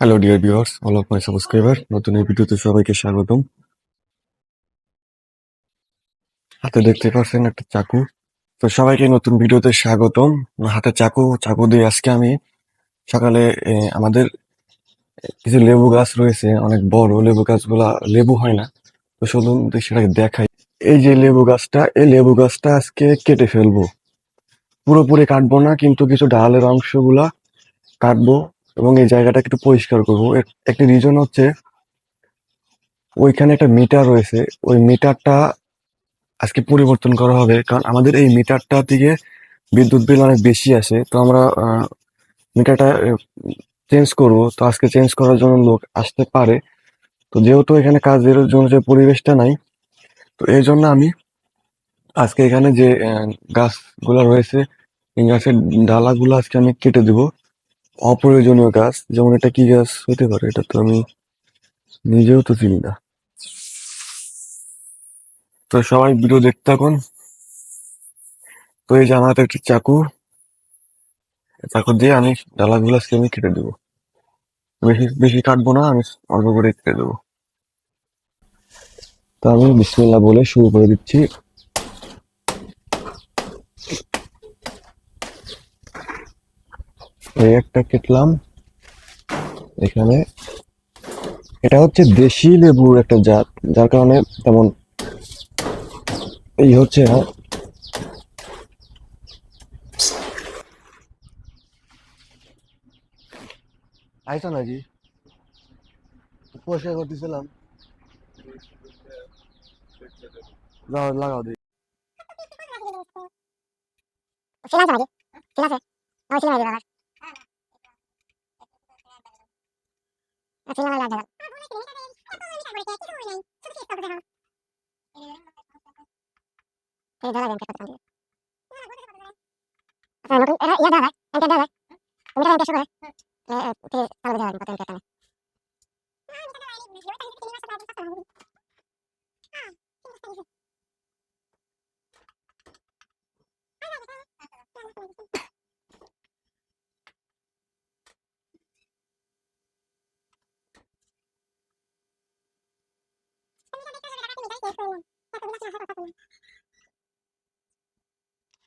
Hello dear viewers, all of my subscriber, নতুন এই ভিডিওতে সবাইকে স্বাগতম। হাতে দেখতে পাচ্ছেন একটা চাকু। তো সবাইকে নতুন ভিডিওতে স্বাগতম। হাতে চাকু চাকু দিয়ে আজকে আমি সকালে আমাদের কিছু লেবু গাছ রয়েছে, অনেক বড় লেবু গাছগুলা লেবু হয় না, তো শুধু সেটাকে দেখাই। এই যে লেবু গাছটা, এই লেবু গাছটা আজকে কেটে ফেলবো। পুরোপুরি কাটবো না, কিন্তু কিছু ডালের অংশগুলা কাটবো এবং এই জায়গাটা একটু পরিষ্কার করবো। একটি রিজন হচ্ছে ওইখানে একটা মিটার রয়েছে, ওই মিটারটা আজকে পরিবর্তন করা হবে, কারণ আমাদের এই মিটারটা থেকে বিদ্যুৎ বিল অনেক বেশি আসে। তো আমরা মিটারটা চেঞ্জ করব। তো আজকে চেঞ্জ করার জন্য লোক আসতে পারে। তো যেহেতু এখানে কাজের জন্য যে পরিবেশটা নাই, তো এই জন্য আমি আজকে এখানে যে গাছগুলো রয়েছে, এই গাছের ডালাগুলো আজকে আমি কেটে দিব। অপ্রয়োজনীয় গাছ, যেমন এটা কি গাছ হতে পারে, এটা তো আমি নিজেও তো চিনি না। তো সবাই ভিডিও দেখতে থাকুন। তো এই যে আমার হাতে একটি চাকু, চাকু দিয়ে আমি ডালাগুলো আজকে আমি কেটে দেবো। বেশি বেশি কাটবো না, আমি অল্প করে কেটে দেবো। তো আমি বিসমিল্লাহ বলে শুরু করে দিচ্ছি। এই একটা কেটলাম এখানে। এটা হচ্ছে দেশি লেবুর একটা জাত, যার কারণে তেমন এই হচ্ছে না। আইসো নাকি পরিষ্কার করতেছিলাম, লাগাও দিই। ঠিক আছে নাকি? ঠিক আছে, আমি ছিলাম নাকি বাবার? ছিলাম না, দাদা। এই দাদা ব্যাংকে কত টাকা? আচ্ছা নতুন এটা ইয়া দাদা, এটা দাদা। তুমি টাকা কেসে করে? তাহলে দাদা কত টাকা?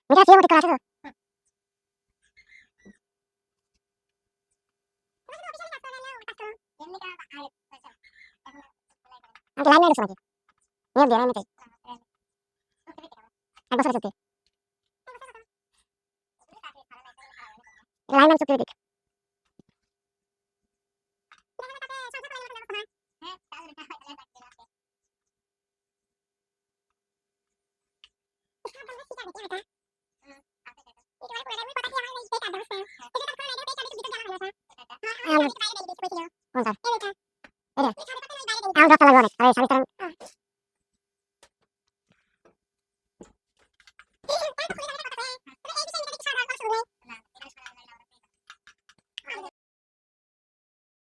মিটা ছিল ঠিক আছে তো? আমি লাইন মেরে নাকি? নিয়ে দিয়ে আমি চাই। এক বছর চুক্তি। লাইন মেরে চুক্তি দিক। কোনটা? এটা। আমার দশটা লাগবে অনেক। আরে সাড়ে